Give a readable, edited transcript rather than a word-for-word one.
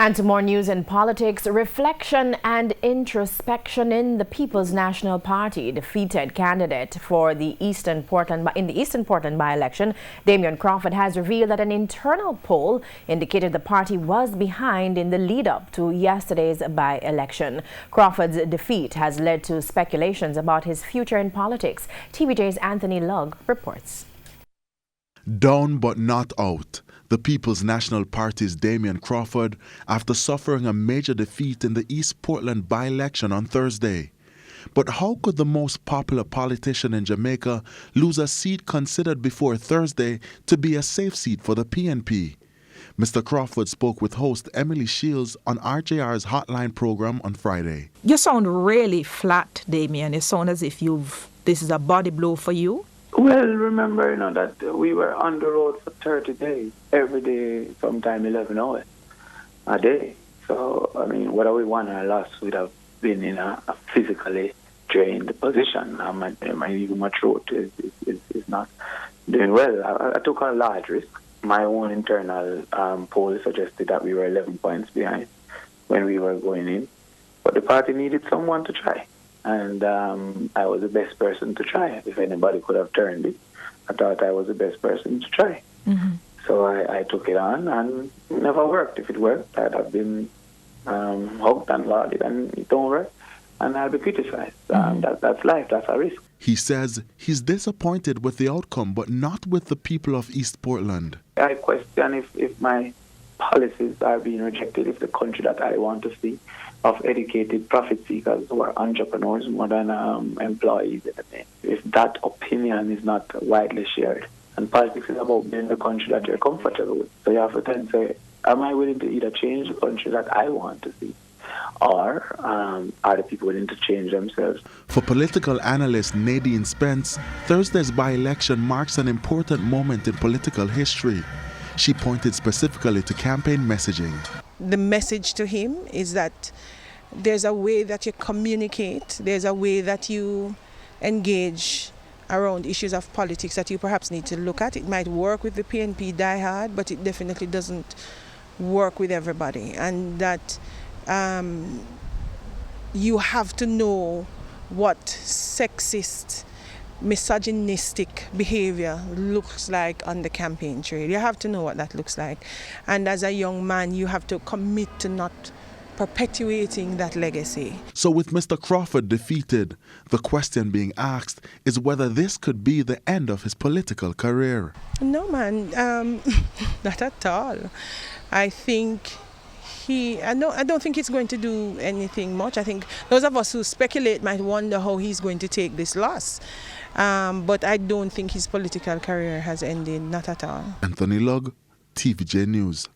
And to more news in politics, reflection and introspection in the People's National Party. Defeated candidate for the Eastern Portland by-election, Damion Crawford has revealed that an internal poll indicated the party was behind in the lead-up to yesterday's by-election. Crawford's defeat has led to speculations about his future in politics. TVJ's Anthony Lugg reports. Down but not out. The People's National Party's Damion Crawford, after suffering a major defeat in the East Portland by-election on Thursday. But how could the most popular politician in Jamaica lose a seat considered before Thursday to be a safe seat for the PNP? Mr. Crawford spoke with host Emily Shields on RJR's Hotline program on Friday. You sound really flat, Damion. You sound as if this is a body blow for you. Well, remember, that we were on the road for 30 days, every day, sometime 11 hours a day. So, whether we won or lost, we'd have been in a physically drained position. My throat is not doing well. I took a large risk. My own internal poll suggested that we were 11 points behind when we were going in. But the party needed someone to try. And I was the best person to try. If anybody could have turned it, I thought I was the best person to try. Mm-hmm. So I took it on, and it never worked. If it worked, I'd have been hugged and lauded, and it don't work, and I'll be criticized. That's life. That's a risk. He says he's disappointed with the outcome, but not with the people of East Portland. I question if my policies are being rejected, if the country that I want to see of educated profit seekers who are entrepreneurs more than employees, if that opinion is not widely shared. And politics is about being the country that you're comfortable with. So you have to then say, am I willing to either change the country that I want to see, or are the people willing to change themselves? For political analyst Nadine Spence, Thursday's by-election marks an important moment in political history. She pointed specifically to campaign messaging. The message to him is that there's a way that you communicate, there's a way that you engage around issues of politics that you perhaps need to look at. It might work with the PNP diehard, but it definitely doesn't work with everybody. And that you have to know what sexist, misogynistic behavior looks like on the campaign trail. You have to know what that looks like. And as a young man, you have to commit to not perpetuating that legacy. So with Mr. Crawford defeated, the question being asked is whether this could be the end of his political career. No, man, not at all. I think I don't think he's going to do anything much. I think those of us who speculate might wonder how he's going to take this loss. But I don't think his political career has ended, not at all. Anthony Lugg, TVJ News.